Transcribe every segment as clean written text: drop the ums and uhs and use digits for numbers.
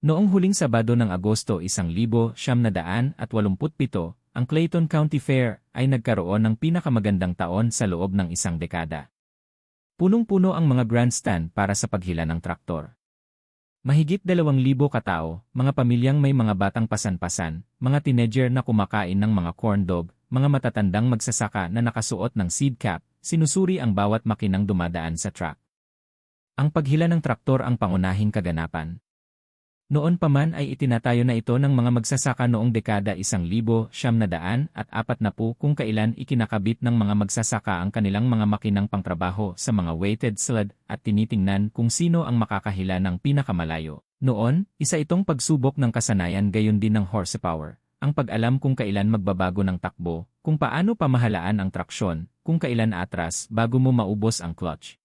Noong huling Sabado ng Agosto 1987, ang Clayton County Fair ay nagkaroon ng pinakamagandang taon sa loob ng isang dekada. Punong-puno ang mga grandstand para sa paghila ng traktor. Mahigit 2,000 katao, mga pamilyang may mga batang pasan-pasan, mga teenager na kumakain ng mga corn dog, mga matatandang magsasaka na nakasuot ng seed cap, sinusuri ang bawat makinang dumadaan sa track. Ang paghila ng traktor ang pangunahing kaganapan. Noon pa man ay itinatayo na ito ng mga magsasaka noong dekada 1940 kung kailan ikinakabit ng mga magsasaka ang kanilang mga makinang pangtrabaho sa mga weighted sled at tinitingnan kung sino ang makakahila ng pinakamalayo. Noon, isa itong pagsubok ng kasanayan gayon din ng horsepower, ang pag-alam kung kailan magbabago ng takbo, kung paano pamahalaan ang traksyon, kung kailan atras bago mo maubos ang clutch.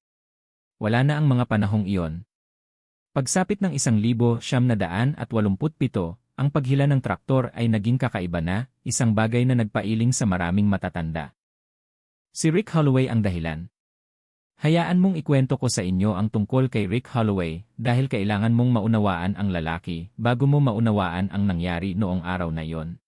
Wala na ang mga panahong iyon. Pagsapit ng 1987, ang paghila ng traktor ay naging kakaiba na, isang bagay na nagpailing sa maraming matatanda. Si Rick Holloway ang dahilan. Hayaan mong ikwento ko sa inyo ang tungkol kay Rick Holloway dahil kailangan mong maunawaan ang lalaki bago mo maunawaan ang nangyari noong araw na iyon.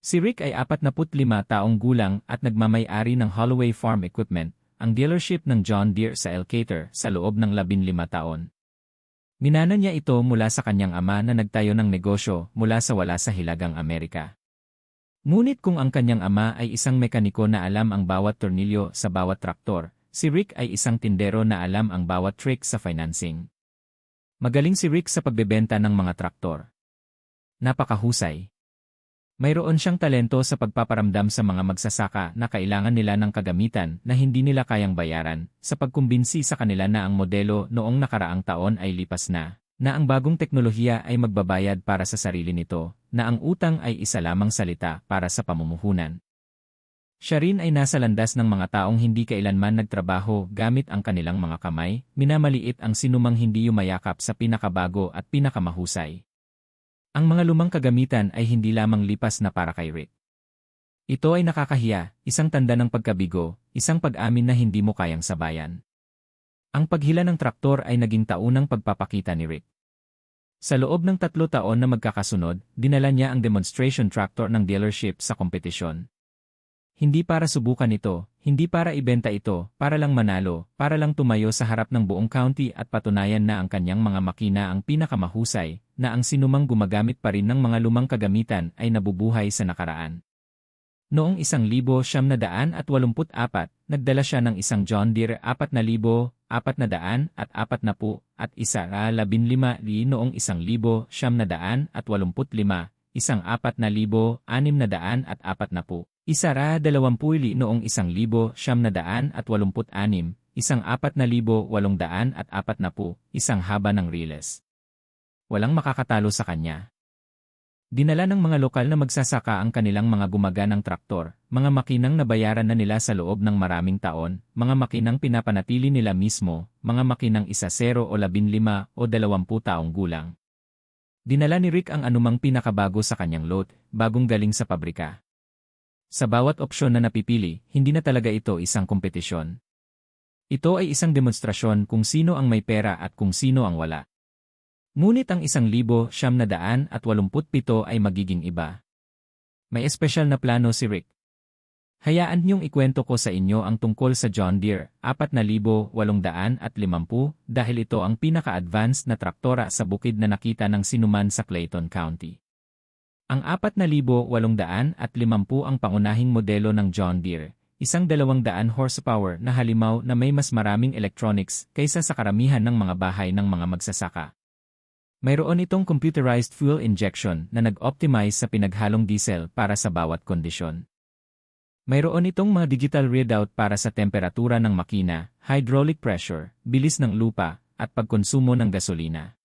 Si Rick ay 45 taong gulang at nagmamay-ari ng Holloway Farm Equipment, ang dealership ng John Deere sa Elkator sa loob ng 15 taon. Minana niya ito mula sa kanyang ama na nagtayo ng negosyo mula sa wala sa Hilagang Amerika. Ngunit kung ang kanyang ama ay isang mekaniko na alam ang bawat tornilyo sa bawat traktor, si Rick ay isang tindero na alam ang bawat trick sa financing. Magaling si Rick sa pagbebenta ng mga traktor. Napakahusay. Mayroon siyang talento sa pagpaparamdam sa mga magsasaka na kailangan nila ng kagamitan na hindi nila kayang bayaran, sa pagkumbinsi sa kanila na ang modelo noong nakaraang taon ay lipas na ang bagong teknolohiya ay magbabayad para sa sarili nito, na ang utang ay isa lamang salita para sa pamumuhunan. Siya rin ay nasa landas ng mga taong hindi kailanman nagtrabaho gamit ang kanilang mga kamay, minamaliit ang sinumang hindi yumayakap sa pinakabago at pinakamahusay. Ang mga lumang kagamitan ay hindi lamang lipas na para kay Rick. Ito ay nakakahiya, isang tanda ng pagkabigo, isang pag-amin na hindi mo kayang sabayan. Ang paghila ng traktor ay naging taunang pagpapakita ni Rick. Sa loob ng 3 taon na magkakasunod, dinala niya ang demonstration tractor ng dealership sa kompetisyon. Hindi para subukan ito, hindi para ibenta ito, para lang manalo, para lang tumayo sa harap ng buong county at patunayan na ang kanyang mga makina ang pinakamahusay, na ang sinumang gumagamit pa rin ng mga lumang kagamitan ay nabubuhay sa nakaraan. Noong 1984, nagdala siya ng isang John Deere 4,440 at isa 15 noong 1985, isang 4,640, isa 20 noong 1986, isang 4,840, isang haba ng riles. Walang makakatalo sa kanya. Dinala ng mga lokal na magsasaka ang kanilang mga gumaganang traktor, mga makinang nabayaran na nila sa loob ng maraming taon, mga makinang pinapanatili nila mismo, mga makinang 10 o 15 o 20 taong gulang. Dinala ni Rick ang anumang pinakabago sa kanyang lot, bagong galing sa pabrika. Sa bawat opsyon na napipili, hindi na talaga ito isang kompetisyon. Ito ay isang demonstrasyon kung sino ang may pera at kung sino ang wala. Ngunit ang 1987 ay magiging iba. May espesyal na plano si Rick. Hayaan niyong ikwento ko sa inyo ang tungkol sa John Deere 4,850 dahil ito ang pinaka-advanced na traktora sa bukid na nakita ng sinuman sa Clayton County. Ang 4,850 ang pangunahing modelo ng John Deere, isang 200 horsepower na halimaw na may mas maraming electronics kaysa sa karamihan ng mga bahay ng mga magsasaka. Mayroon itong computerized fuel injection na nag-optimize sa pinaghalong diesel para sa bawat kondisyon. Mayroon itong mga digital readout para sa temperatura ng makina, hydraulic pressure, bilis ng lupa, at pagkonsumo ng gasolina.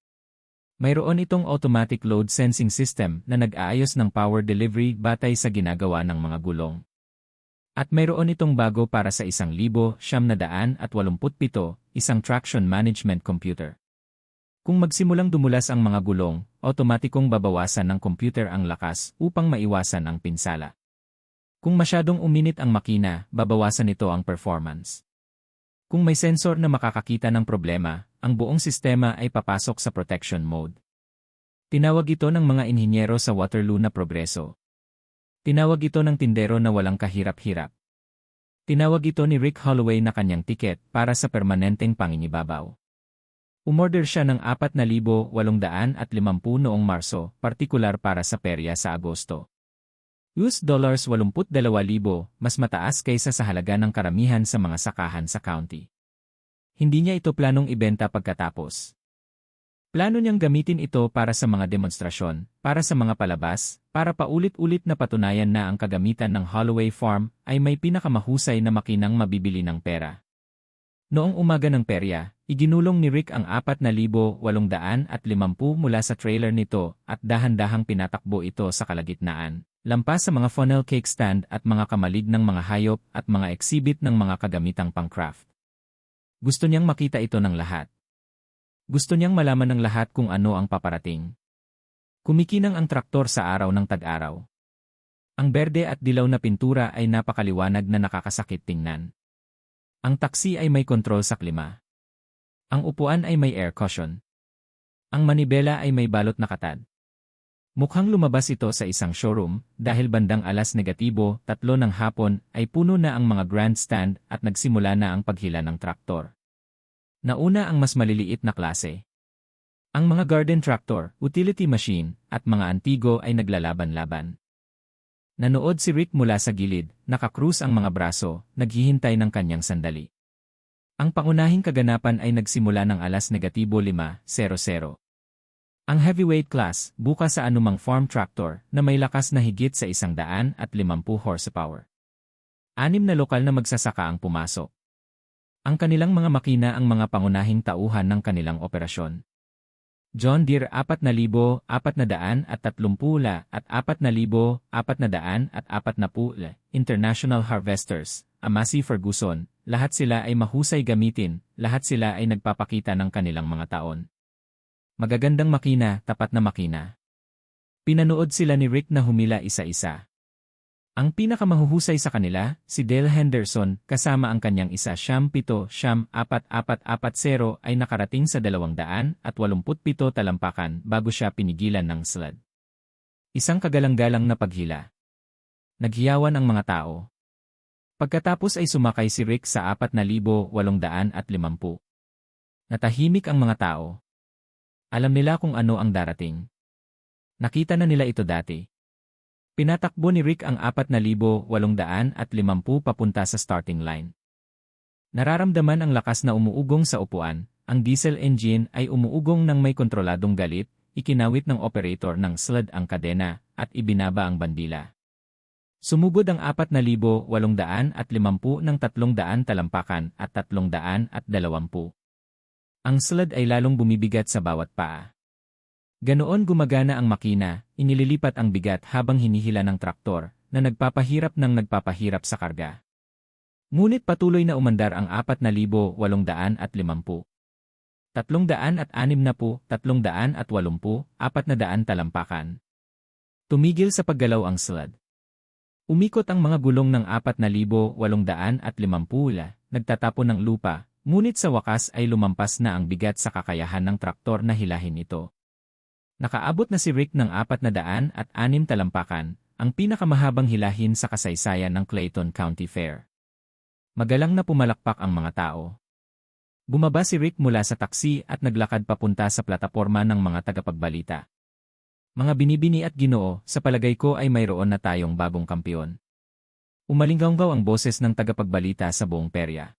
Mayroon itong automatic load sensing system na nag-aayos ng power delivery batay sa ginagawa ng mga gulong. At mayroon itong bago para sa 1,987, isang traction management computer. Kung magsimulang dumulas ang mga gulong, otomatikong babawasan ng computer ang lakas upang maiwasan ang pinsala. Kung masyadong uminit ang makina, babawasan nito ang performance. Kung may sensor na makakakita ng problema, ang buong sistema ay papasok sa protection mode. Tinawag ito ng mga inhinyero sa Waterloo na progreso. Tinawag ito ng tindero na walang kahirap-hirap. Tinawag ito ni Rick Holloway na kanyang tiket para sa permanenteng panginibabaw. Umorder siya ng 4,850 noong Marso, partikular para sa perya sa Agosto. $82,000, mas mataas kaysa sa halaga ng karamihan sa mga sakahan sa county. Hindi niya ito planong ibenta pagkatapos. Plano niyang gamitin ito para sa mga demonstrasyon, para sa mga palabas, para paulit-ulit na patunayan na ang kagamitan ng Holloway Farm ay may pinakamahusay na makinang mabibili ng pera. Noong umaga ng perya, iginulong ni Rick ang 4,850 mula sa trailer nito at dahan-dahang pinatakbo ito sa kalagitnaan, lampas sa mga funnel cake stand at mga kamalig ng mga hayop at mga exhibit ng mga kagamitang pang-craft. Gusto niyang makita ito ng lahat. Gusto niyang malaman ng lahat kung ano ang paparating. Kumikinang ang traktor sa araw ng tag-araw. Ang berde at dilaw na pintura ay napakaliwanag na nakakasakit tingnan. Ang taksi ay may kontrol sa klima. Ang upuan ay may air cushion. Ang manibela ay may balot na katad. Mukhang lumabas ito sa isang showroom dahil bandang 3:00 ng hapon ay puno na ang mga grandstand at nagsimula na ang paghila ng traktor. Nauna ang mas maliliit na klase. Ang mga garden tractor, utility machine, at mga antigo ay naglalaban-laban. Nanood si Rick mula sa gilid, nakakrus ang mga braso, naghihintay ng kanyang sandali. Ang pangunahing kaganapan ay nagsimula ng 5:00. Ang heavyweight class, bukas sa anumang farm tractor na may lakas na higit sa 150 horsepower. 6 na lokal na magsasaka ang pumasok. Ang kanilang mga makina ang mga pangunahing tauhan ng kanilang operasyon. John Deere 4,430 at 4,440 International Harvesters, Massey Ferguson, lahat sila ay mahusay gamitin, lahat sila ay nagpapakita ng kanilang mga taon. Magagandang makina, tapat na makina. Pinanood sila ni Rick na humila isa-isa. Ang pinakamahuhusay sa kanila, si Dale Henderson, kasama ang kanyang isa siyam 4440 ay nakarating sa 287 talampakan bago siya pinigilan ng sled. Isang kagalang-galang na paghila. Naghiyawan ang mga tao. Pagkatapos ay sumakay si Rick sa 4,850. Natahimik ang mga tao. Alam nila kung ano ang darating. Nakita na nila ito dati. Pinatakbo ni Rick ang 4,850 papunta sa starting line. Nararamdaman ang lakas na umuugong sa upuan, ang diesel engine ay umuugong ng may kontroladong galit, ikinawit ng operator ng sled ang kadena, at ibinaba ang bandila. Sumugod ang 4,850 ng 300 talampakan at 320. Ang sled ay lalong bumibigat sa bawat paa. Ganoon gumagana ang makina, inililipat ang bigat habang hinihila ng traktor, na nagpapahirap sa karga. Ngunit patuloy na umandar ang 4,850. 360, 380, 400 talampakan. Tumigil sa paggalaw ang sled. Umikot ang mga gulong ng 4,850, nagtatapon ng lupa, ngunit sa wakas ay lumampas na ang bigat sa kakayahan ng traktor na hilahin ito. Nakaabot na si Rick ng 406 talampakan, ang pinakamahabang hilahin sa kasaysayan ng Clayton County Fair. Magalang na pumalakpak ang mga tao. Bumaba si Rick mula sa taksi at naglakad papunta sa plataporma ng mga tagapagbalita. Mga binibini at Ginoo, sa palagay ko ay mayroon na tayong bagong kampiyon. Umalinggaw ang boses ng tagapagbalita sa buong perya.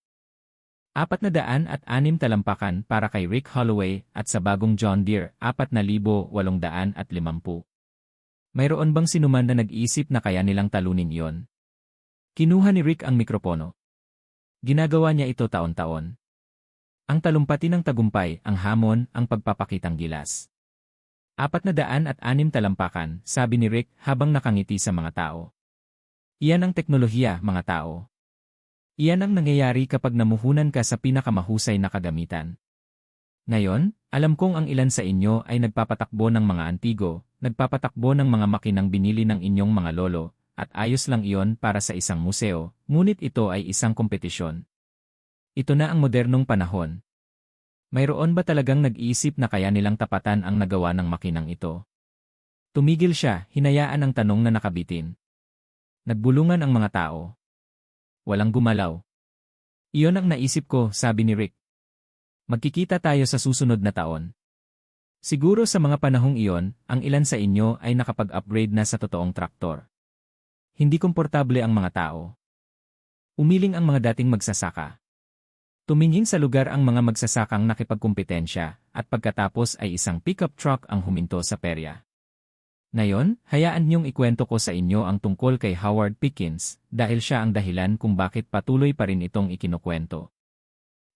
406 talampakan para kay Rick Holloway at sa bagong John Deere 4,850. Mayroon bang sinuman na nag-iisip na kaya nilang talunin iyon? Kinuha ni Rick ang mikropono. Ginagawa niya ito taon-taon. Ang talumpati ng tagumpay, ang hamon, ang pagpapakitang gilas. 406 talampakan, sabi ni Rick habang nakangiti sa mga tao. Iyan ang teknolohiya, mga tao. Iyan ang nangyayari kapag namuhunan ka sa pinakamahusay na kagamitan. Ngayon, alam kong ang ilan sa inyo ay nagpapatakbo ng mga antigo, nagpapatakbo ng mga makinang binili ng inyong mga lolo, at ayos lang iyon para sa isang museo, ngunit ito ay isang kompetisyon. Ito na ang modernong panahon. Mayroon ba talagang nag-iisip na kaya nilang tapatan ang nagawa ng makinang ito? Tumigil siya, hinayaan ang tanong na nakabitin. Nagbulungan ang mga tao. Walang gumalaw. Iyon ang naisip ko, sabi ni Rick. Magkikita tayo sa susunod na taon. Siguro sa mga panahong iyon, ang ilan sa inyo ay nakapag-upgrade na sa totoong traktor. Hindi komportable ang mga tao. Umiling ang mga dating magsasaka. Tumingin sa lugar ang mga magsasakang nakipagkumpetensya at pagkatapos ay isang pickup truck ang huminto sa perya. Ngayon, hayaan niyong ikwento ko sa inyo ang tungkol kay Howard Pickens dahil siya ang dahilan kung bakit patuloy pa rin itong ikinukwento.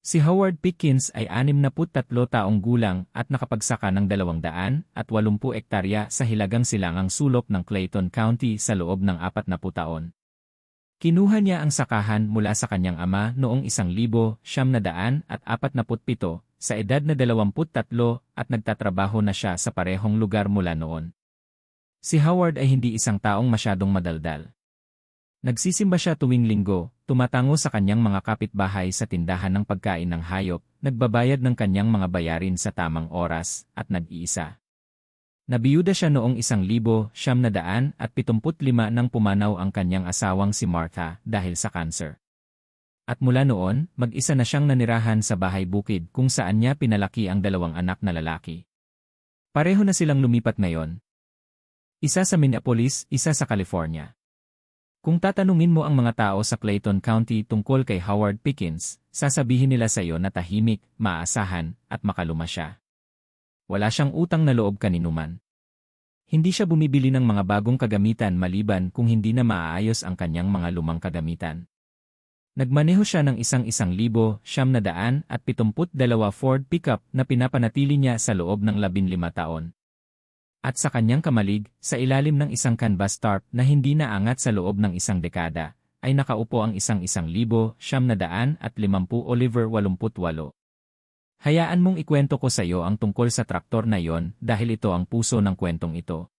Si Howard Pickens ay 63 taong gulang at nakapagsaka ng 280 ektarya sa hilagang silangang sulok ng Clayton County sa loob ng 40 taon. Kinuha niya ang sakahan mula sa kanyang ama noong 1947 sa edad na 23 at nagtatrabaho na siya sa parehong lugar mula noon. Si Howard ay hindi isang taong masyadong madaldal. Nagsisimba siya tuwing linggo, tumatango sa kanyang mga kapitbahay sa tindahan ng pagkain ng hayop, nagbabayad ng kanyang mga bayarin sa tamang oras, at nag-iisa. Nabiyuda siya noong 1975 nang pumanaw ang kanyang asawang si Martha dahil sa cancer. At mula noon, mag-isa na siyang nanirahan sa bahay bukid kung saan niya pinalaki ang 2 anak na lalaki. Pareho na silang lumipat ngayon. Isa sa Minneapolis, isa sa California. Kung tatanungin mo ang mga tao sa Clayton County tungkol kay Howard Pickens, sasabihin nila sa iyo na tahimik, maaasahan, at makaluma siya. Wala siyang utang na loob kaninuman. Hindi siya bumibili ng mga bagong kagamitan maliban kung hindi na maaayos ang kanyang mga lumang kagamitan. Nagmaneho siya ng 1,972 Ford pickup na pinapanatili niya sa loob ng 15 taon. At sa kanyang kamalig, sa ilalim ng isang canvas tarp na hindi naangat sa loob ng isang dekada, ay nakaupo ang 1,950 Oliver 88. Hayaan mong ikwento ko sa iyo ang tungkol sa traktor na yon dahil ito ang puso ng kwentong ito.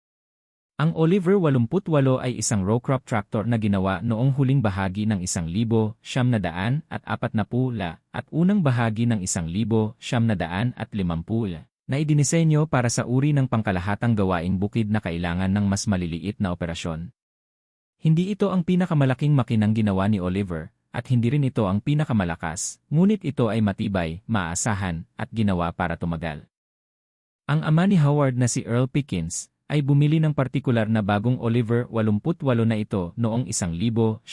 Ang Oliver 88 ay isang row crop tractor na ginawa noong huling bahagi ng 1940 at unang bahagi ng 1950 na idinisenyo para sa uri ng pangkalahatang gawaing bukid na kailangan ng mas maliliit na operasyon. Hindi ito ang pinakamalaking makinang ginawa ni Oliver, at hindi rin ito ang pinakamalakas, ngunit ito ay matibay, maaasahan, at ginawa para tumagal. Ang ama ni Howard na si Earl Pickens ay bumili ng partikular na bagong Oliver 88 na ito noong 1950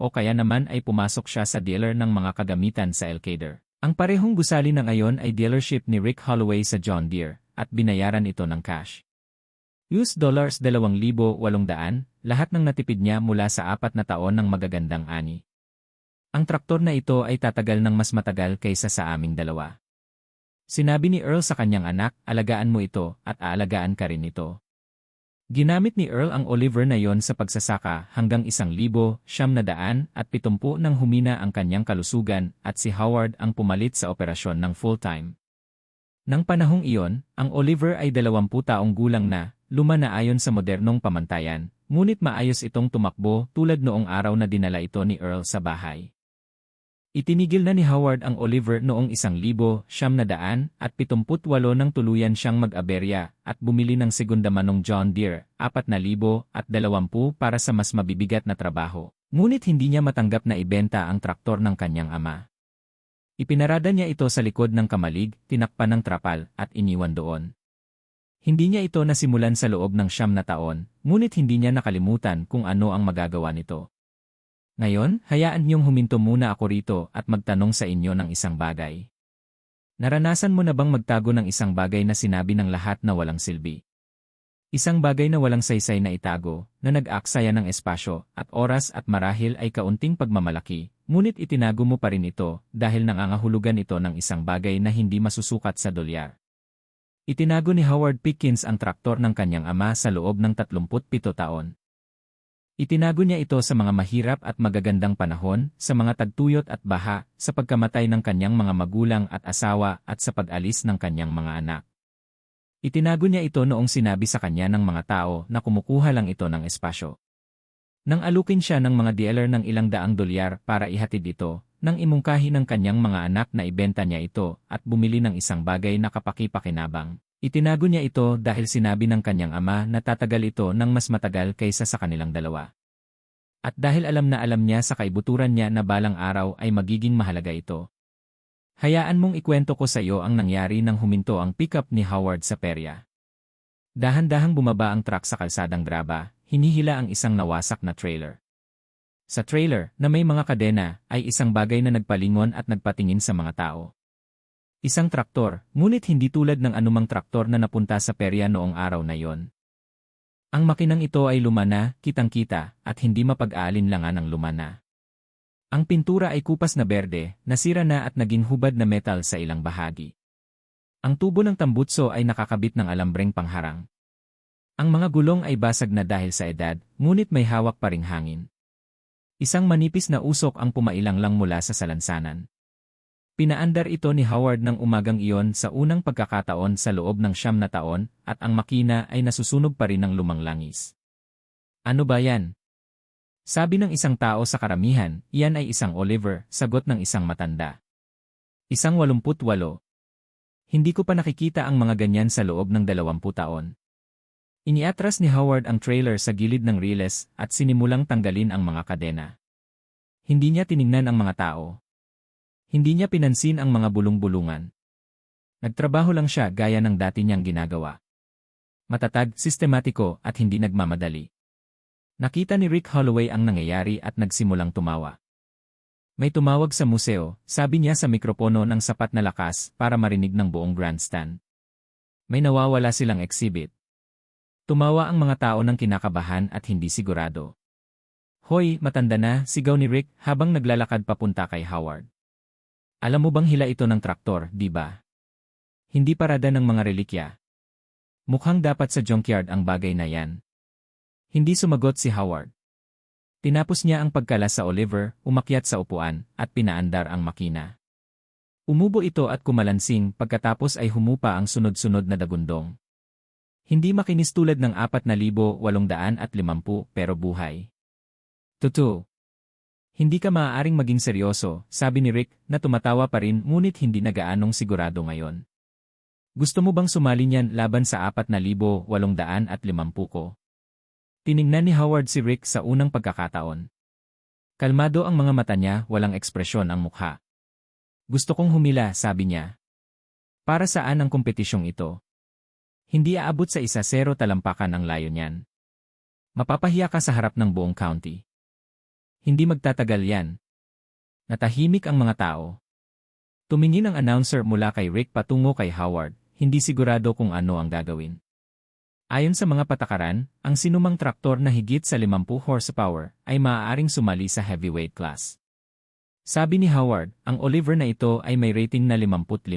o kaya naman ay pumasok siya sa dealer ng mga kagamitan sa Elkader. Ang parehong gusali na ngayon ay dealership ni Rick Holloway sa John Deere, at binayaran ito ng cash. US $2,800, lahat ng natipid niya mula sa 4 na taon ng magagandang ani. Ang traktor na ito ay tatagal ng mas matagal kaysa sa aming dalawa. Sinabi ni Earl sa kanyang anak, alagaan mo ito at aalagaan ka rin ito. Ginamit ni Earl ang Oliver na yon sa pagsasaka hanggang 1,970 nang humina ang kanyang kalusugan at si Howard ang pumalit sa operasyon ng full-time. Nang panahong iyon, ang Oliver ay 20 taong gulang na, luma na ayon sa modernong pamantayan, ngunit maayos itong tumakbo tulad noong araw na dinala ito ni Earl sa bahay. Itinigil na ni Howard ang Oliver noong 1978 nang tuluyan siyang mag-aberya at bumili ng segunda manong John Deere 4,020 para sa mas mabibigat na trabaho. Ngunit hindi niya matanggap na ibenta ang traktor ng kanyang ama. Ipinarada niya ito sa likod ng kamalig, tinakpan ng trapal at iniwan doon. Hindi niya ito nasimulan sa loob ng 9 na taon, ngunit hindi niya nakalimutan kung ano ang magagawa nito. Ngayon, hayaan niyong huminto muna ako rito at magtanong sa inyo ng isang bagay. Naranasan mo na bang magtago ng isang bagay na sinabi ng lahat na walang silbi? Isang bagay na walang saysay na itago, na nag-aksaya ng espasyo at oras at marahil ay kaunting pagmamalaki, ngunit itinago mo pa rin ito dahil nangangahulugan ito ng isang bagay na hindi masusukat sa dolyar. Itinago ni Howard Pickens ang traktor ng kanyang ama sa loob ng 37 taon. Itinago niya ito sa mga mahirap at magagandang panahon, sa mga tagtuyot at baha, sa pagkamatay ng kanyang mga magulang at asawa at sa pag-alis ng kanyang mga anak. Itinago niya ito noong sinabi sa kanya ng mga tao na kumukuha lang ito ng espasyo. Nang alukin siya ng mga dealer ng $100 para ihatid ito, nang imungkahi ng kanyang mga anak na ibenta niya ito at bumili ng isang bagay na kapaki-pakinabang. Itinago niya ito dahil sinabi ng kanyang ama na tatagal ito ng mas matagal kaysa sa kanilang dalawa. At dahil alam na alam niya sa kaibuturan niya na balang araw ay magiging mahalaga ito. Hayaan mong ikwento ko sa iyo ang nangyari nang huminto ang pickup ni Howard sa perya. Dahan-dahang bumaba ang truck sa kalsadang graba, hinihila ang isang nawasak na trailer. Sa trailer, na may mga kadena, ay isang bagay na nagpalingon at nagpatingin sa mga tao. Isang traktor, ngunit hindi tulad ng anumang traktor na napunta sa perya noong araw na yon. Ang makinang ito ay lumana, kitang-kita, at hindi mapag-aalinlangan ang lumana. Ang pintura ay kupas na berde, nasira na at naging hubad na metal sa ilang bahagi. Ang tubo ng tambutso ay nakakabit ng alambreng pangharang. Ang mga gulong ay basag na dahil sa edad, ngunit may hawak pa ring hangin. Isang manipis na usok ang pumailang lang mula sa salansanan. Pinaandar ito ni Howard ng umagang iyon sa unang pagkakataon sa loob ng 9 na taon at ang makina ay nasusunog pa rin ng lumang langis. Ano ba yan? Sabi ng isang tao sa karamihan, iyan ay isang Oliver, sagot ng isang matanda. Isang 88. Hindi ko pa nakikita ang mga ganyan sa loob ng 20 taon. Iniatras ni Howard ang trailer sa gilid ng riles at sinimulang tanggalin ang mga kadena. Hindi niya tiningnan ang mga tao. Hindi niya pinansin ang mga bulong-bulungan. Nagtrabaho lang siya gaya ng dati niyang ginagawa. Matatag, sistematiko at hindi nagmamadali. Nakita ni Rick Holloway ang nangyayari at nagsimulang tumawa. May tumawag sa museo, sabi niya sa mikropono ng sapat na lakas para marinig ng buong grandstand. May nawawala silang exhibit. Tumawa ang mga tao ng kinakabahan at hindi sigurado. Hoy, matanda na, sigaw ni Rick habang naglalakad papunta kay Howard. Alam mo bang hila ito ng traktor, di ba? Hindi parada ng mga relikya. Mukhang dapat sa junkyard ang bagay na yan. Hindi sumagot si Howard. Tinapos niya ang pagkalas sa Oliver, umakyat sa upuan, at pinaandar ang makina. Umubo ito at kumalansing pagkatapos ay humupa ang sunod-sunod na dagundong. Hindi makinis tulad ng 4,850 pero buhay. Totoo. Hindi ka maaaring maging seryoso, sabi ni Rick na tumatawa pa rin ngunit hindi na gaanong sigurado ngayon. Gusto mo bang sumali niyan laban sa 4,850 ko? Tiningnan ni Howard si Rick sa unang pagkakataon. Kalmado ang mga mata niya, walang ekspresyon ang mukha. Gusto kong humila, sabi niya. Para saan ang kompetisyong ito? Hindi aabot sa 1-0 talampakan ang layo niyan. Mapapahiya ka sa harap ng buong county. Hindi magtatagal yan. Natahimik ang mga tao. Tumingin ang announcer mula kay Rick patungo kay Howard, hindi sigurado kung ano ang gagawin. Ayon sa mga patakaran, ang sinumang traktor na higit sa 50 horsepower ay maaaring sumali sa heavyweight class. Sabi ni Howard, ang Oliver na ito ay may rating na 55.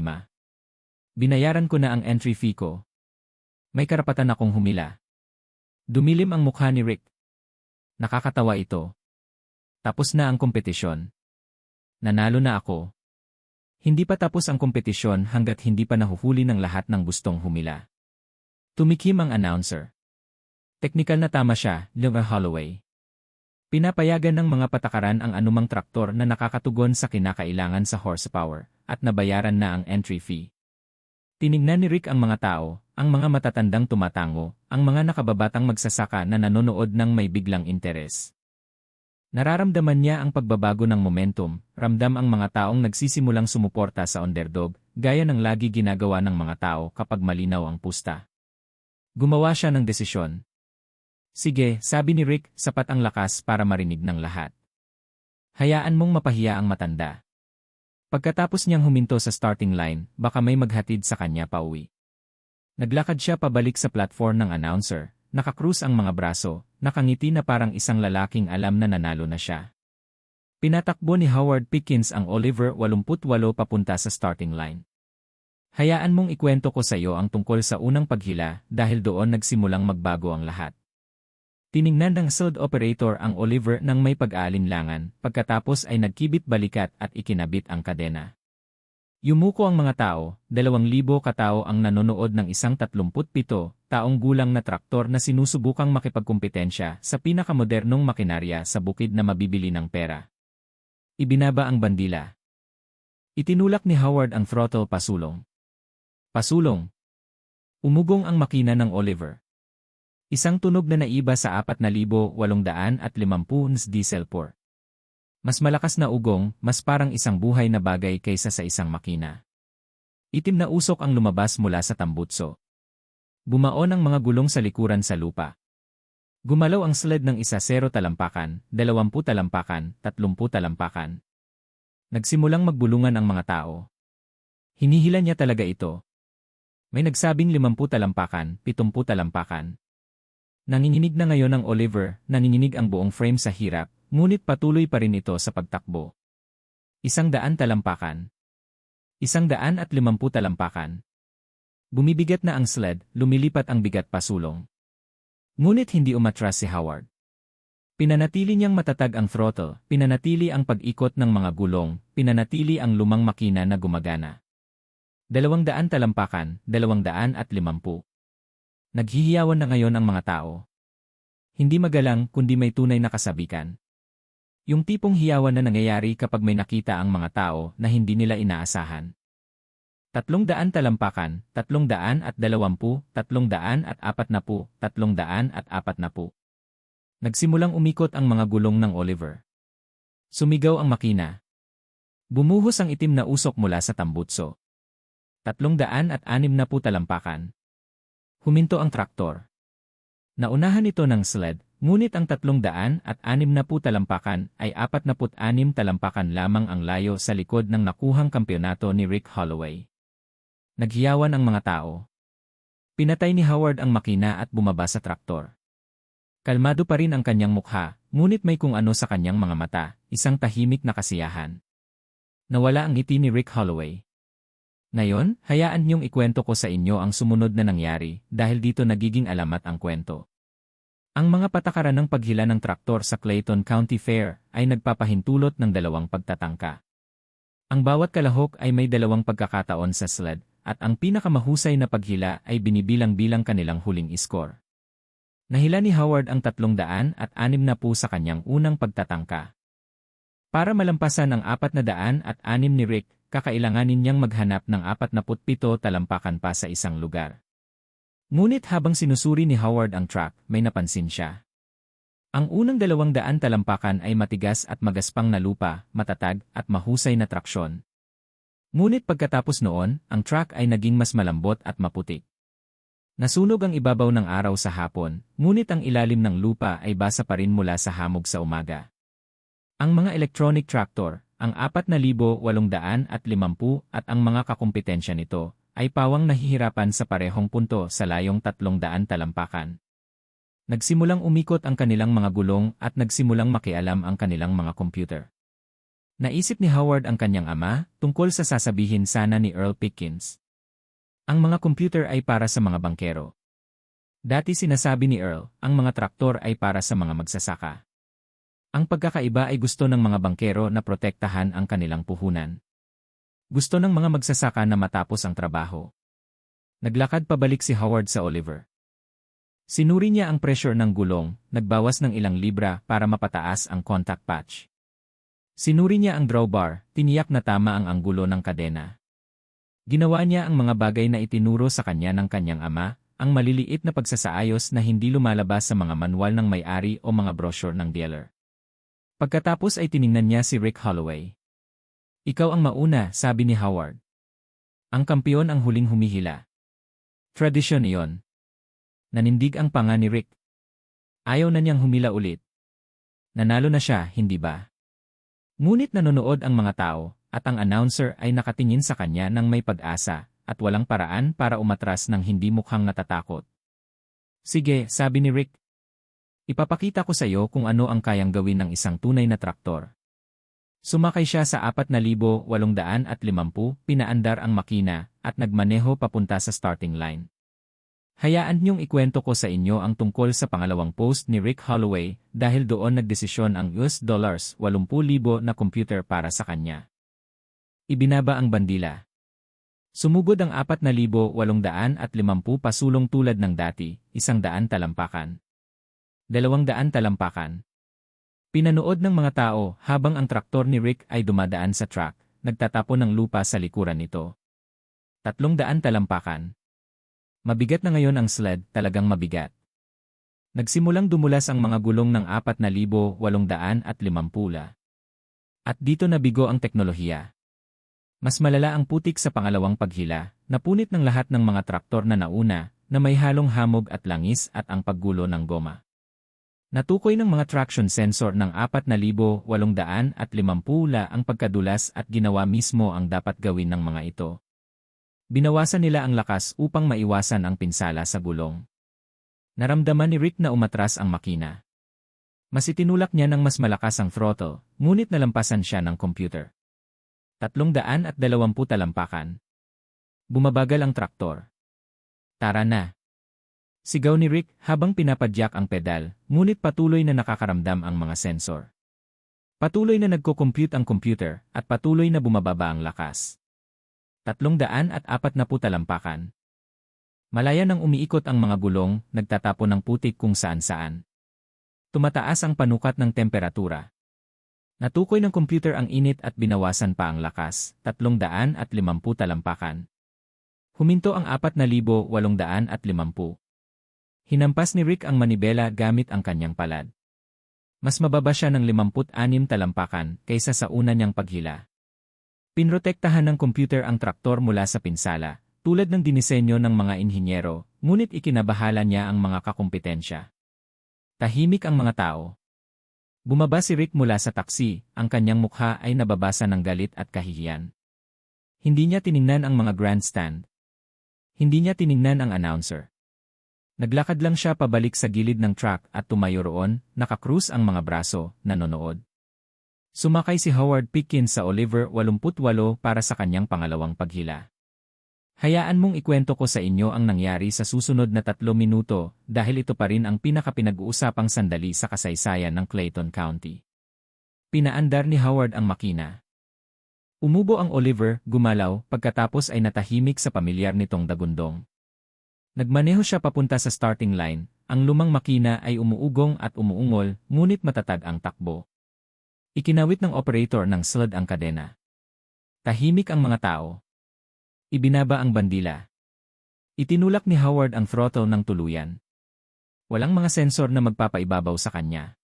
Binayaran ko na ang entry fee ko. May karapatan akong humila. Dumilim ang mukha ni Rick. Nakakatawa ito. Tapos na ang kompetisyon. Nanalo na ako. Hindi pa tapos ang kompetisyon hanggat hindi pa nahuhuli ng lahat ng gustong humila. Tumikim ang announcer. Teknikal na tama siya, Liver Holloway. Pinapayagan ng mga patakaran ang anumang traktor na nakakatugon sa kinakailangan sa horsepower at nabayaran na ang entry fee. Tinignan ni Rick ang mga tao, ang mga matatandang tumatango, ang mga nakababatang magsasaka na nanonood ng may biglang interes. Nararamdaman niya ang pagbabago ng momentum, ramdam ang mga taong nagsisimulang sumuporta sa underdog, gaya ng lagi ginagawa ng mga tao kapag malinaw ang pusta. Gumawa siya ng desisyon. Sige, sabi ni Rick, sapat ang lakas para marinig ng lahat. Hayaan mong mapahiya ang matanda. Pagkatapos niyang huminto sa starting line, baka may maghatid sa kanya pauwi. Naglakad siya pabalik sa platform ng announcer, nakakrus ang mga braso, nakangiti na parang isang lalaking alam na nanalo na siya. Pinatakbo ni Howard Pickens ang Oliver 88 papunta sa starting line. Hayaan mong ikwento ko sa iyo ang tungkol sa unang paghila dahil doon nagsimulang magbago ang lahat. Tiningnan ng field operator ang Oliver nang may pag-aalinlangan, pagkatapos ay nagkibit balikat at ikinabit ang kadena. Yumuko ang mga tao, 2,000 katao ang nanonood ng isang 37 taong gulang na traktor na sinusubukang makipagkumpetensya sa pinakamodernong makinarya sa bukid na mabibili ng pera. Ibinaba ang bandila. Itinulak ni Howard ang throttle pasulong. Pasulong. Umugong ang makina ng Oliver. Isang tunog na naiba sa 4,850 Ns diesel pour. Mas malakas na ugong, mas parang isang buhay na bagay kaysa sa isang makina. Itim na usok ang lumabas mula sa tambutso. Bumaon ang mga gulong sa likuran sa lupa. Gumalaw ang sled ng 10 talampakan, 20 talampakan, 30 talampakan. Nagsimulang magbulungan ang mga tao. Hinihila niya talaga ito. May nagsabing 50 talampakan, 70 talampakan. Nanginginig na ngayon ang Oliver, nanginginig ang buong frame sa hirap, ngunit patuloy pa rin ito sa pagtakbo. 100 talampakan. 150 talampakan. Bumibigat na ang sled, lumilipat ang bigat pasulong. Ngunit hindi umatras si Howard. Pinanatili niyang matatag ang throttle, pinanatili ang pag-ikot ng mga gulong, pinanatili ang lumang makina na gumagana. 200 talampakan, 250. Naghihiyawan na ngayon ang mga tao. Hindi magalang kundi may tunay na kasabikan. Yung tipong hiyawan na nangyayari kapag may nakita ang mga tao na hindi nila inaasahan. 300 talampakan, 320, 340, 340. Nagsimulang umikot ang mga gulong ng Oliver. Sumigaw ang makina. Bumuhos ang itim na usok mula sa tambutso. 360 talampakan. Huminto ang traktor. Naunahan ito ng sled, ngunit ang 360 talampakan ay 46 talampakan lamang ang layo sa likod ng nakuhang kampyonato ni Rick Holloway. Naghiyawan ang mga tao. Pinatay ni Howard ang makina at bumaba sa traktor. Kalmado pa rin ang kanyang mukha, ngunit may kung ano sa kanyang mga mata, isang tahimik na kasiyahan. Nawala ang ngiti ni Rick Holloway. Ngayon, hayaan niyong ikwento ko sa inyo ang sumunod na nangyari dahil dito nagiging alamat ang kwento. Ang mga patakaran ng paghila ng traktor sa Clayton County Fair ay nagpapahintulot ng 2 pagtatangka. Ang bawat kalahok ay may 2 pagkakataon sa sled, at ang pinakamahusay na paghila ay binibilang-bilang kanilang huling score. Nahila ni Howard ang 360 sa kanyang unang pagtatangka. Para malampasan ang 406 ni Rick, kakailanganin niyang maghanap ng 47 talampakan pa sa isang lugar. Ngunit habang sinusuri ni Howard ang track, may napansin siya. Ang unang 200 talampakan ay matigas at magaspang na lupa, matatag at mahusay na traksyon. Ngunit pagkatapos noon, ang track ay naging mas malambot at maputik. Nasunog ang ibabaw ng araw sa hapon, ngunit ang ilalim ng lupa ay basa pa rin mula sa hamog sa umaga. Ang mga electronic tractor, ang 4,850 at ang mga kakumpetensya nito, ay pawang nahihirapan sa parehong punto sa layong 300 talampakan. Nagsimulang umikot ang kanilang mga gulong at nagsimulang makialam ang kanilang mga computer. Naisip ni Howard ang kanyang ama tungkol sa sasabihin sana ni Earl Pickens. Ang mga computer ay para sa mga bangkero. Dati sinasabi ni Earl, ang mga traktor ay para sa mga magsasaka. Ang pagkakaiba ay gusto ng mga bangkero na protektahan ang kanilang puhunan. Gusto ng mga magsasaka na matapos ang trabaho. Naglakad pabalik si Howard sa Oliver. Sinuri niya ang pressure ng gulong, nagbawas ng ilang libra para mapataas ang contact patch. Sinuri niya ang drawbar, tiniyak na tama ang anggulo ng kadena. Ginawa niya ang mga bagay na itinuro sa kanya ng kanyang ama, ang maliliit na pagsasaayos na hindi lumalabas sa mga manual ng may-ari o mga brochure ng dealer. Pagkatapos ay tiningnan niya si Rick Holloway. Ikaw ang mauna, sabi ni Howard. Ang kampiyon ang huling humihila. Tradisyon iyon. Nanindig ang panga ni Rick. Ayaw na niyang humila ulit. Nanalo na siya, hindi ba? Ngunit nanonood ang mga tao, at ang announcer ay nakatingin sa kanya ng may pag-asa, at walang paraan para umatras ng hindi mukhang natatakot. Sige, sabi ni Rick. Ipapakita ko sa iyo kung ano ang kayang gawin ng isang tunay na traktor. Sumakay siya sa 4,850, pinaandar ang makina, at nagmaneho papunta sa starting line. Hayaan niyong ikwento ko sa inyo ang tungkol sa pangalawang post ni Rick Holloway dahil doon nagdesisyon ang $80,000 na computer para sa kanya. Ibinaba ang bandila. Sumugod ang 4,850 pasulong tulad ng dati, 100 talampakan. 200 talampakan. Pinanood ng mga tao habang ang traktor ni Rick ay dumadaan sa track, nagtatapon ng lupa sa likuran nito. 300 talampakan. Mabigat na ngayon ang sled, talagang mabigat. Nagsimulang dumulas ang mga gulong ng 4,850. At dito nabigo ang teknolohiya. Mas malala ang putik sa pangalawang paghila, napunit ng lahat ng mga traktor na nauna, na may halong hamog at langis at ang paggulo ng goma. Natukoy ng mga traction sensor ng 4,850 ang pagkadulas at ginawa mismo ang dapat gawin ng mga ito. Binawasan nila ang lakas upang maiwasan ang pinsala sa gulong. Naramdaman ni Rick na umatras ang makina. Mas itinulak niya ng mas malakas ang throttle, ngunit nalampasan siya ng computer. 320 talampakan. Bumabagal ang traktor. Tara na! Sigaw ni Rick habang pinapadyak ang pedal, ngunit patuloy na nakakaramdam ang mga sensor. Patuloy na nagko-compute ang computer, at patuloy na bumababa ang lakas. 340 talampakan. Malaya nang umiikot ang mga gulong, nagtatapon ng putik kung saan-saan. Tumataas ang panukat ng temperatura. Natukoy ng computer ang init at binawasan pa ang lakas, 350 talampakan. Huminto ang 4,850. Hinampas ni Rick ang manibela gamit ang kanyang palad. Mas mababa siya ng 56 talampakan kaysa sa una niyang paghila. Pinrotektahan ng computer ang traktor mula sa pinsala, tulad ng dinisenyo ng mga inhinyero, ngunit ikinabahala niya ang mga kakumpetensya. Tahimik ang mga tao. Bumaba si Rick mula sa taksi, ang kanyang mukha ay nababasa ng galit at kahihiyan. Hindi niya tiningnan ang mga grandstand. Hindi niya tiningnan ang announcer. Naglakad lang siya pabalik sa gilid ng truck at tumayo roon, nakakrus ang mga braso, nanonood. Sumakay si Howard Pickens sa Oliver 88 para sa kanyang pangalawang paghila. Hayaan mong ikwento ko sa inyo ang nangyari sa susunod na 3 minuto dahil ito pa rin ang pinakapinag-uusapang sandali sa kasaysayan ng Clayton County. Pinaandar ni Howard ang makina. Umubo ang Oliver, gumalaw, pagkatapos ay natahimik sa pamilyar nitong dagundong. Nagmaneho siya papunta sa starting line, ang lumang makina ay umuugong at umuungol, ngunit matatag ang takbo. Ikinawit ng operator ng sled ang kadena. Tahimik ang mga tao. Ibinaba ang bandila. Itinulak ni Howard ang throttle ng tuluyan. Walang mga sensor na magpapaibabaw sa kanya.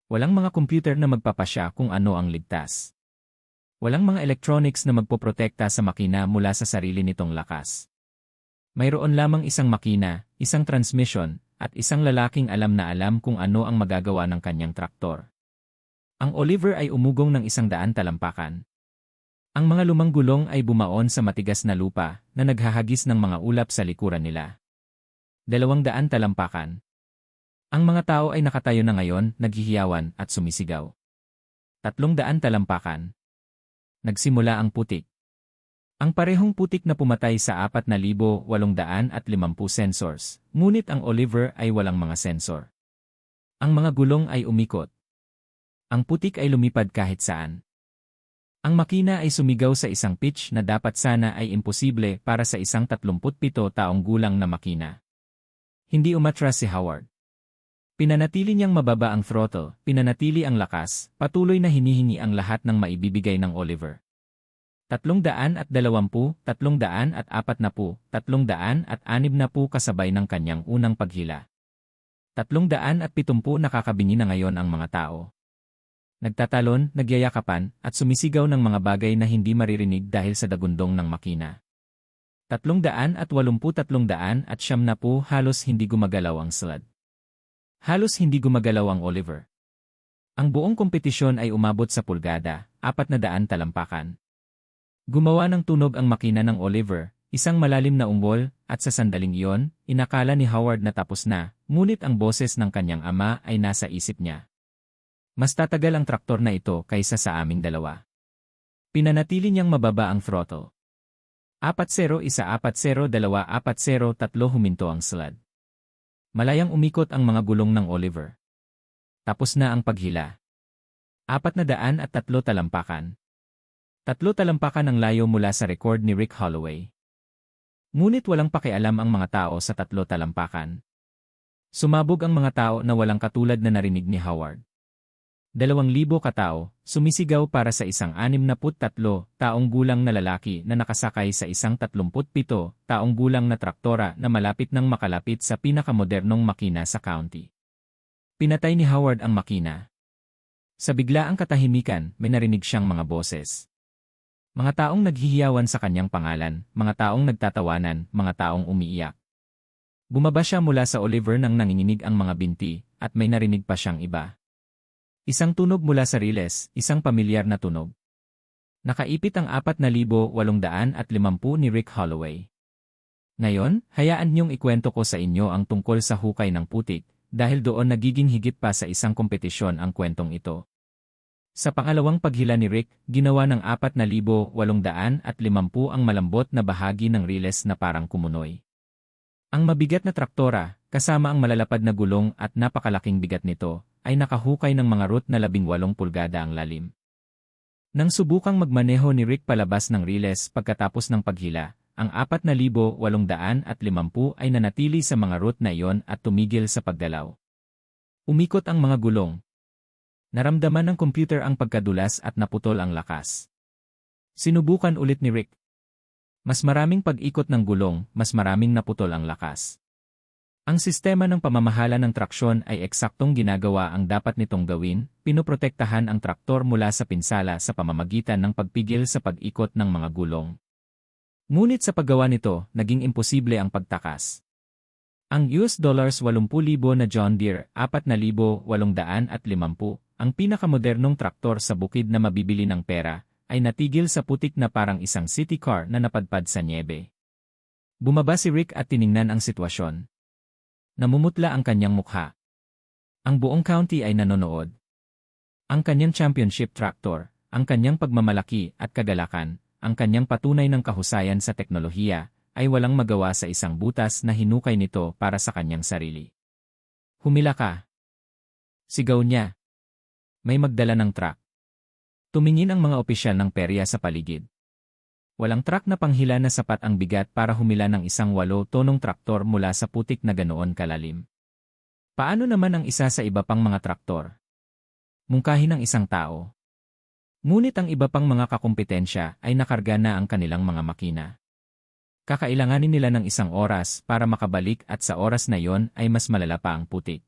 Walang mga computer na magpapasya kung ano ang ligtas. Walang mga electronics na magpoprotekta sa makina mula sa sarili nitong lakas. Mayroon lamang isang makina, isang transmission, at isang lalaking alam na alam kung ano ang magagawa ng kanyang traktor. Ang Oliver ay umugong ng 100 talampakan. Ang mga lumang gulong ay bumaon sa matigas na lupa na naghahagis ng mga ulap sa likuran nila. 200 talampakan. Ang mga tao ay nakatayo na ngayon, naghihiyawan at sumisigaw. 300 talampakan. Nagsimula ang putik. Ang parehong putik na pumatay sa 4,850 sensors, ngunit ang Oliver ay walang mga sensor. Ang mga gulong ay umikot. Ang putik ay lumipad kahit saan. Ang makina ay sumigaw sa isang pitch na dapat sana ay imposible para sa isang 37 taong gulang na makina. Hindi umatras si Howard. Pinanatili niyang mababa ang throttle, pinanatili ang lakas, patuloy na hinihingi ang lahat ng maibibigay ng Oliver. 320, 340, 360 kasabay ng kanyang unang paghila. 370 nakakabingi na ngayon ang mga tao. Nagtatalon, nagyayakapan, at sumisigaw ng mga bagay na hindi maririnig dahil sa dagundong ng makina. 380, 370 halos hindi gumagalaw ang sled. Halos hindi gumagalaw ang Oliver. Ang buong kompetisyon ay umabot sa pulgada, 400 talampakan. Gumawa ng tunog ang makina ng Oliver, isang malalim na ungol, at sa sandaling iyon, inakala ni Howard na tapos na, ngunit ang boses ng kanyang ama ay nasa isip niya. Mas tatagal ang traktor na ito kaysa sa aming dalawa. Pinanatili niyang mababa ang throttle. 4-0-1-4-0-2-4-0-3 huminto ang sled. Malayang umikot ang mga gulong ng Oliver. Tapos na ang paghila. 403 talampakan. 3 talampakan ang layo mula sa record ni Rick Holloway. Ngunit walang pakialam ang mga tao sa 3 talampakan. Sumabog ang mga tao na walang katulad na narinig ni Howard. 2,000 katao, sumisigaw para sa isang 63 taong gulang na lalaki na nakasakay sa isang 37 taong gulang na traktora na malapit nang makalapit sa pinakamodernong makina sa county. Pinatay ni Howard ang makina. Sa biglaang katahimikan, may narinig siyang mga boses. Mga taong naghihiyawan sa kanyang pangalan, mga taong nagtatawanan, mga taong umiiyak. Bumaba siya mula sa Oliver nang nanginginig ang mga binti, at may narinig pa siyang iba. Isang tunog mula sa riles, isang pamilyar na tunog. Nakaipit ang 4,850 ni Rick Holloway. Ngayon, hayaan niyong ikwento ko sa inyo ang tungkol sa hukay ng putik, dahil doon nagiging higit pa sa isang kompetisyon ang kwentong ito. Sa pangalawang paghila ni Rick, ginawa ng 4,850 ang malambot na bahagi ng riles na parang kumunoy. Ang mabigat na traktora, kasama ang malalapad na gulong at napakalaking bigat nito, ay nakahukay ng mga root na 18 pulgada ang lalim. Nang subukang magmaneho ni Rick palabas ng riles pagkatapos ng paghila, ang 4,850 ay nanatili sa mga root na iyon at tumigil sa paggalaw. Umikot ang mga gulong. Naramdaman ng computer ang pagkadulas at naputol ang lakas. Sinubukan ulit ni Rick. Mas maraming pag-ikot ng gulong, mas maraming naputol ang lakas. Ang sistema ng pamamahala ng traksyon ay eksaktong ginagawa ang dapat nitong gawin, pinoprotektahan ang traktor mula sa pinsala sa pamamagitan ng pagpigil sa pag-ikot ng mga gulong. Ngunit sa paggawa nito, naging imposible ang pagtakas. Ang $80,000 na John Deere 4,850, ang pinakamodernong traktor sa bukid na mabibili ng pera, ay natigil sa putik na parang isang city car na napadpad sa niebe. Bumaba si Rick at tiningnan ang sitwasyon. Namumutla ang kanyang mukha. Ang buong county ay nanonood. Ang kanyang championship tractor, ang kanyang pagmamalaki at kagalakan, ang kanyang patunay ng kahusayan sa teknolohiya, ay walang magawa sa isang butas na hinukay nito para sa kanyang sarili. Humila ka. Sigaw niya. May magdala ng truck. Tumingin ang mga opisyal ng perya sa paligid. Walang truck na panghila na sapat ang bigat para humila ng isang 8-tonong traktor mula sa putik na ganoon kalalim. Paano naman ang isa sa iba pang mga traktor? Mungkahi ng isang tao. Ngunit ang iba pang mga kakumpetensya ay nakarga na ang kanilang mga makina. Kakailanganin nila ng isang oras para makabalik at sa oras na yon ay mas malala pa ang putik.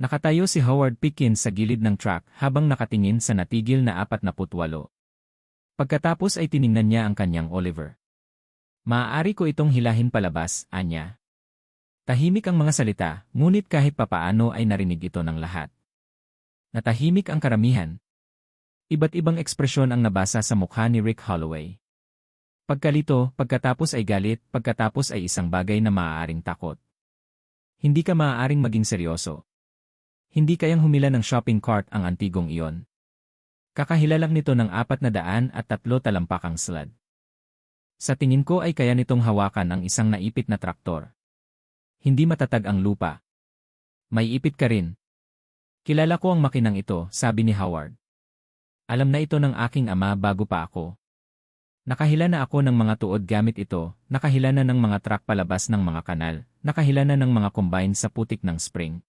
Nakatayo si Howard Pickens sa gilid ng truck habang nakatingin sa natigil na 48. Pagkatapos ay tiningnan niya ang kanyang Oliver. Maaari ko itong hilahin palabas, anya. Tahimik ang mga salita, ngunit kahit papaano ay narinig ito ng lahat. Natahimik ang karamihan. Iba't ibang ekspresyon ang nabasa sa mukha ni Rick Holloway. Pagkalito, pagkatapos ay galit, pagkatapos ay isang bagay na maaaring takot. Hindi ka maaaring maging seryoso. Hindi kayang humila ng shopping cart ang antigong iyon. Kakahilalang nito ng 403 talampakang sled. Sa tingin ko ay kaya nitong hawakan ang isang naipit na traktor. Hindi matatag ang lupa. May ipit ka rin. Kilala ko ang makinang ito, sabi ni Howard. Alam na ito ng aking ama bago pa ako. Nakahila na ako ng mga tuod gamit ito, nakahila na ng mga truck palabas ng mga kanal, nakahila na ng mga combine sa putik ng spring.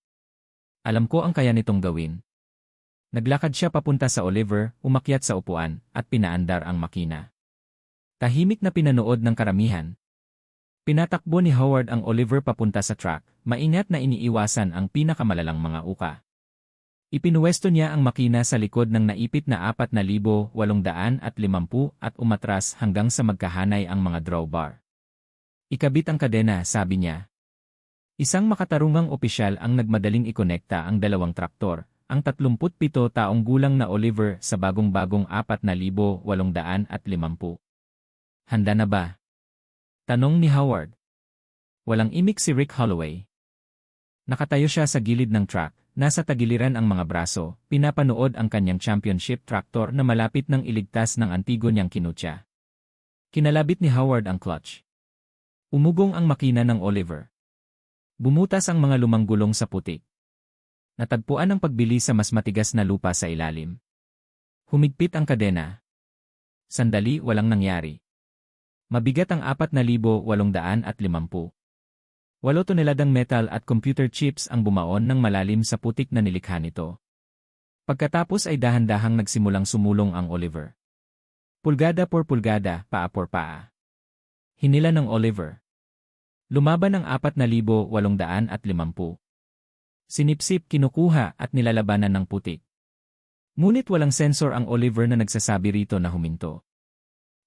Alam ko ang kaya nitong gawin. Naglakad siya papunta sa Oliver, umakyat sa upuan, at pinaandar ang makina. Tahimik na pinanood ng karamihan. Pinatakbo ni Howard ang Oliver papunta sa truck, maingat na iniiwasan ang pinakamalalang mga uka. Ipinuwesto niya ang makina sa likod ng naipit na 4,850 at umatras hanggang sa magkahanay ang mga drawbar. Ikabit ang kadena, sabi niya. Isang makatarungang opisyal ang nagmadaling ikonekta ang dalawang traktor, ang 37 taong gulang na Oliver sa bagong-bagong 4,850. Handa na ba? Tanong ni Howard. Walang imik si Rick Holloway. Nakatayo siya sa gilid ng truck, nasa tagiliran ang mga braso, pinapanood ang kanyang championship tractor na malapit ng iligtas ng antigo niyang kinutya. Kinalabit ni Howard ang clutch. Umugong ang makina ng Oliver. Bumutas ang mga lumang gulong sa putik. Natagpuan ang pagbili sa mas matigas na lupa sa ilalim. Humigpit ang kadena. Sandali, walang nangyari. Mabigat ang 4,850. 8 toneladang metal at computer chips ang bumaon ng malalim sa putik na nilikha nito. Pagkatapos ay dahan-dahang nagsimulang sumulong ang Oliver. Pulgada por pulgada, paa por paa. Hinila ng Oliver. Lumaban ng 4,850. Sinipsip, kinukuha at nilalabanan ng putik. Ngunit walang sensor ang Oliver na nagsasabi rito na huminto.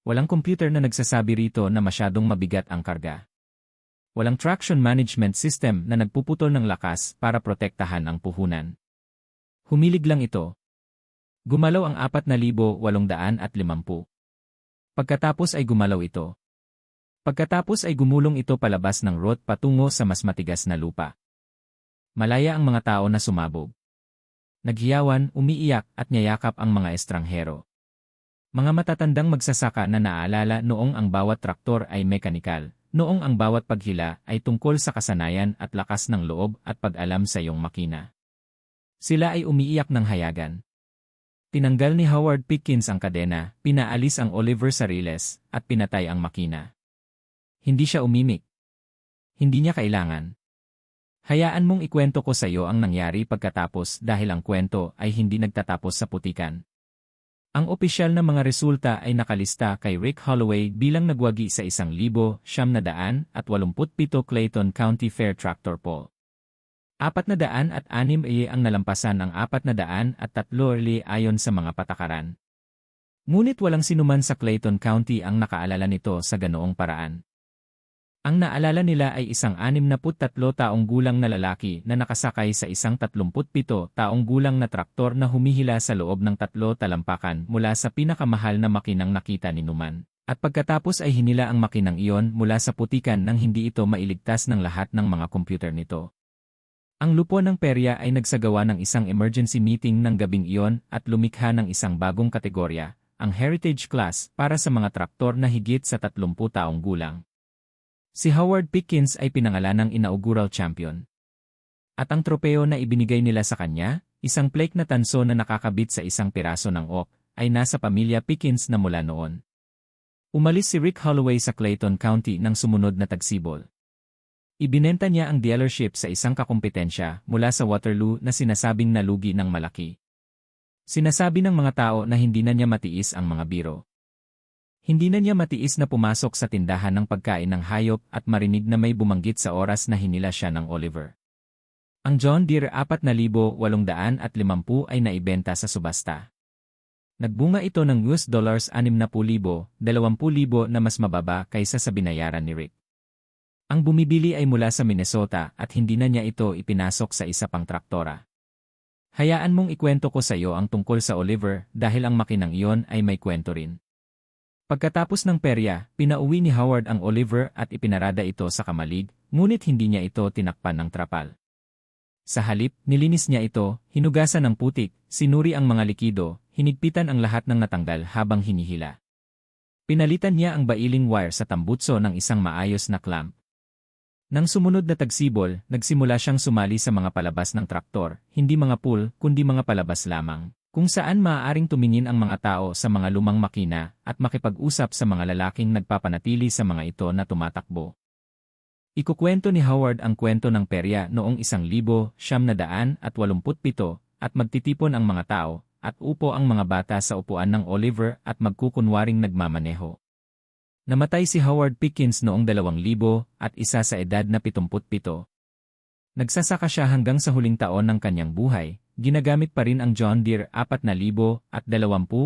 Walang computer na nagsasabi rito na masyadong mabigat ang karga. Walang traction management system na nagpuputol ng lakas para protektahan ang puhunan. Humilig lang ito. Gumalaw ang 4,850. Pagkatapos ay gumalaw ito. Pagkatapos ay gumulong ito palabas ng road patungo sa mas matigas na lupa. Malaya ang mga tao na sumabog. Naghiyawan, umiiyak at niyayakap ang mga estranghero. Mga matatandang magsasaka na naalala noong ang bawat traktor ay mekanikal, noong ang bawat paghila ay tungkol sa kasanayan at lakas ng loob at pag-alam sa iyong makina. Sila ay umiiyak ng hayagan. Tinanggal ni Howard Pickens ang kadena, pinaalis ang Oliver sa riles, at pinatay ang makina. Hindi siya umimik. Hindi niya kailangan. Hayaan mong ikwento ko sa iyo ang nangyari pagkatapos dahil ang kwento ay hindi nagtatapos sa putikan. Ang opisyal na mga resulta ay nakalista kay Rick Holloway bilang nagwagi sa 1,987 Clayton County Fair tractor pull. 406 ang nalampasan ang 403 ayon sa mga patakaran. Ngunit walang sinuman sa Clayton County ang nakaalala nito sa ganoong paraan. Ang naalala nila ay isang 63 taong gulang na lalaki na nakasakay sa isang 37 taong gulang na traktor na humihila sa loob ng 3 talampakan mula sa pinakamahal na makinang nakita ni Numan. At pagkatapos ay hinila ang makinang iyon mula sa putikan nang hindi ito mailigtas ng lahat ng mga kompyuter nito. Ang lupo ng perya ay nagsagawa ng isang emergency meeting ng gabing iyon at lumikha ng isang bagong kategorya, ang Heritage Class, para sa mga traktor na higit sa 30 taong gulang. Si Howard Pickens ay pinangalan ng inaugural champion. At ang tropeo na ibinigay nila sa kanya, isang plaque na tanso na nakakabit sa isang piraso ng oak, ay nasa pamilya Pickens na mula noon. Umalis si Rick Holloway sa Clayton County ng sumunod na tagsibol. Ibinenta niya ang dealership sa isang kakumpetensya mula sa Waterloo na sinasabing nalugi ng malaki. Sinasabi ng mga tao na hindi na niya matiis ang mga biro. Hindi na niya matiis na pumasok sa tindahan ng pagkain ng hayop at marinig na may bumanggit sa oras na hinila siya ng Oliver. Ang John Deere 4,850 ay naibenta sa subasta. Nagbunga ito ng $60,000, 20,000 na mas mababa kaysa sa binayaran ni Rick. Ang bumibili ay mula sa Minnesota at hindi na niya ito ipinasok sa isa pang traktora. Hayaan mong ikwento ko sa iyo ang tungkol sa Oliver dahil ang makinang iyon ay may kwento rin. Pagkatapos ng perya, pinauwi ni Howard ang Oliver at ipinarada ito sa kamalig, ngunit hindi niya ito tinakpan ng trapal. Sa halip, nilinis niya ito, hinugasan ng putik, sinuri ang mga likido, hinigpitan ang lahat ng natanggal habang hinihila. Pinalitan niya ang bailing wire sa tambutso ng isang maayos na clamp. Nang sumunod na tagsibol, nagsimula siyang sumali sa mga palabas ng traktor, hindi mga pull, kundi mga palabas lamang, kung saan maaaring tumingin ang mga tao sa mga lumang makina at makipag-usap sa mga lalaking nagpapanatili sa mga ito na tumatakbo. Ikukwento ni Howard ang kwento ng perya noong 1987 at magtitipon ang mga tao at upo ang mga bata sa upuan ng Oliver at magkukunwaring nagmamaneho. Namatay si Howard Pickens noong 2000 at isa sa edad na 77. Nagsasaka siya hanggang sa huling taon ng kanyang buhay, ginagamit pa rin ang John Deere 4,020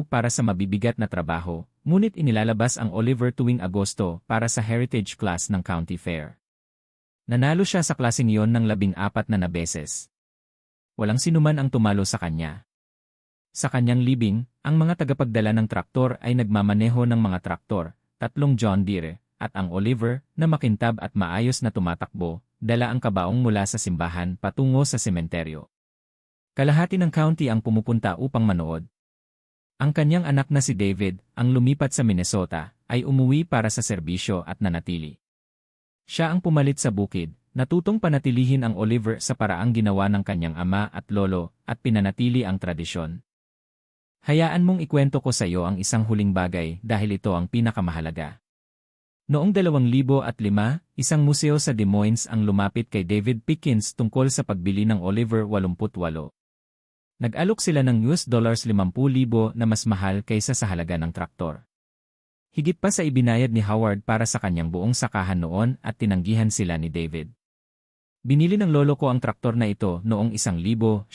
para sa mabibigat na trabaho, ngunit inilalabas ang Oliver tuwing Agosto para sa Heritage Class ng County Fair. Nanalo siya sa klaseng iyon ng 14 na beses. Walang sinuman ang tumalo sa kanya. Sa kanyang libing, ang mga tagapagdala ng traktor ay nagmamaneho ng mga traktor, 3 John Deere, at ang Oliver, na makintab at maayos na tumatakbo, dala ang kabaong mula sa simbahan patungo sa sementeryo. Kalahati ng county ang pumupunta upang manood. Ang kanyang anak na si David, ang lumipat sa Minnesota, ay umuwi para sa serbisyo at nanatili. Siya ang pumalit sa bukid, natutong panatilihin ang Oliver sa paraang ginawa ng kanyang ama at lolo, at pinanatili ang tradisyon. Hayaan mong ikwento ko sa iyo ang isang huling bagay dahil ito ang pinakamahalaga. Noong 2005, isang museo sa Des Moines ang lumapit kay David Pickens tungkol sa pagbili ng Oliver 88. Nag-alok sila ng $50,000 na mas mahal kaysa sa halaga ng traktor. Higit pa sa ibinayad ni Howard para sa kanyang buong sakahan noon at tinanggihan sila ni David. Binili ng lolo ko ang traktor na ito noong 1950.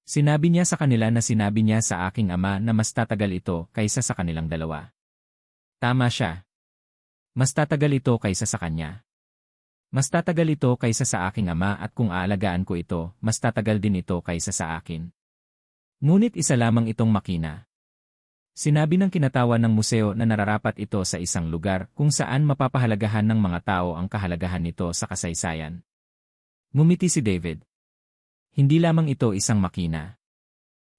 Sinabi niya sa kanila na sinabi niya sa aking ama na mas tatagal ito kaysa sa kanilang dalawa. Tama siya. Mas tatagal ito kaysa sa kanya. Mas tatagal ito kaysa sa aking ama at kung aalagaan ko ito, mas tatagal din ito kaysa sa akin. Ngunit isa lamang itong makina. Sinabi ng kinatawan ng museo na nararapat ito sa isang lugar kung saan mapapahalagahan ng mga tao ang kahalagahan nito sa kasaysayan. Ngumiti si David. Hindi lamang ito isang makina.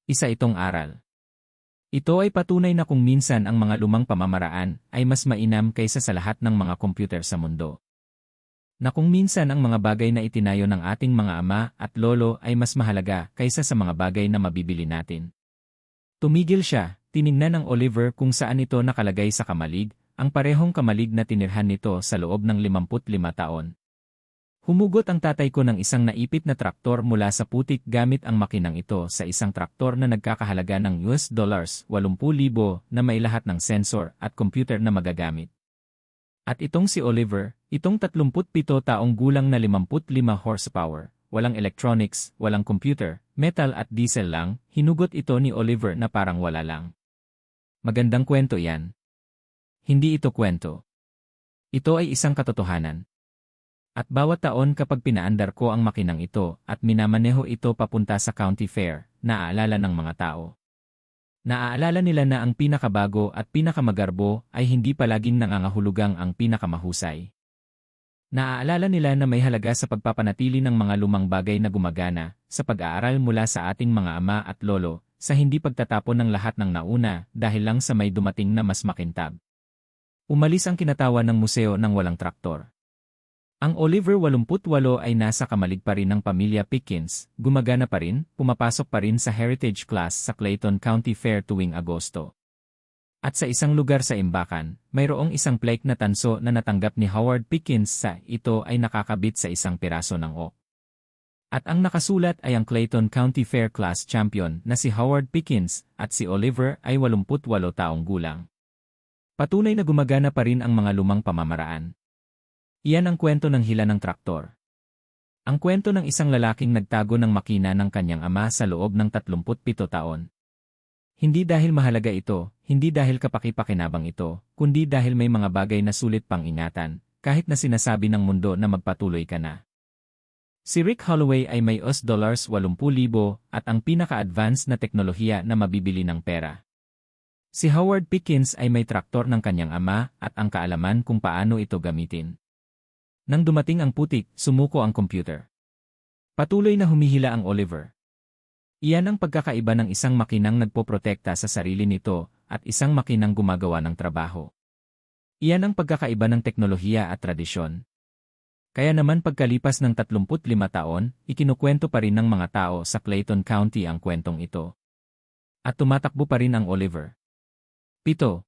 Isa itong aral. Ito ay patunay na kung minsan ang mga lumang pamamaraan ay mas mainam kaysa sa lahat ng mga computer sa mundo. Na kung minsan ang mga bagay na itinayo ng ating mga ama at lolo ay mas mahalaga kaysa sa mga bagay na mabibili natin. Tumigil siya, tiningnan ng Oliver kung saan ito nakalagay sa kamalig, ang parehong kamalig na tinirhan nito sa loob ng 55 taon. Humugot ang tatay ko ng isang naipit na traktor mula sa putik gamit ang makinang ito sa isang traktor na nagkakahalaga ng $80,000 na may lahat ng sensor at computer na magagamit. At itong si Oliver, itong 37 taong gulang na 55 horsepower, walang electronics, walang computer, metal at diesel lang, hinugot ito ni Oliver na parang wala lang. Magandang kwento yan. Hindi ito kwento. Ito ay isang katotohanan. At bawat taon kapag pinaandar ko ang makinang ito at minamaneho ito papunta sa county fair, naaalala ng mga tao. Naaalala nila na ang pinakabago at pinakamagarbo ay hindi palaging nangangahulugang ang pinakamahusay. Naaalala nila na may halaga sa pagpapanatili ng mga lumang bagay na gumagana, sa pag-aaral mula sa ating mga ama at lolo, sa hindi pagtatapon ng lahat ng nauna dahil lang sa may dumating na mas makintab. Umalis ang kinatawan ng museo ng walang traktor. Ang Oliver 88 ay nasa kamalig pa rin ng pamilya Pickens, gumagana pa rin, pumapasok pa rin sa heritage class sa Clayton County Fair tuwing Agosto. At sa isang lugar sa Imbakan, mayroong isang plaque na tanso na natanggap ni Howard Pickens sa ito ay nakakabit sa isang piraso ng oak. At ang nakasulat ay ang Clayton County Fair Class Champion na si Howard Pickens at si Oliver ay 88 taong gulang. Patunay na gumagana pa rin ang mga lumang pamamaraan. Iyan ang kwento ng hila ng traktor. Ang kwento ng isang lalaking nagtago ng makina ng kanyang ama sa loob ng 37 taon. Hindi dahil mahalaga ito, hindi dahil kapaki-pakinabang ito, kundi dahil may mga bagay na sulit pang ingatan, kahit na sinasabi ng mundo na magpatuloy ka na. Si Rick Holloway ay may $80,000 at ang pinaka-advanced na teknolohiya na mabibili ng pera. Si Howard Pickens ay may traktor ng kanyang ama at ang kaalaman kung paano ito gamitin. Nang dumating ang putik, sumuko ang computer. Patuloy na humihila ang Oliver. Iyan ang pagkakaiba ng isang makinang nagpoprotekta sa sarili nito at isang makinang gumagawa ng trabaho. Iyan ang pagkakaiba ng teknolohiya at tradisyon. Kaya naman pagkalipas ng 35 taon, ikinukwento pa rin ng mga tao sa Clayton County ang kwentong ito. At tumatakbo pa rin ang Oliver. 7.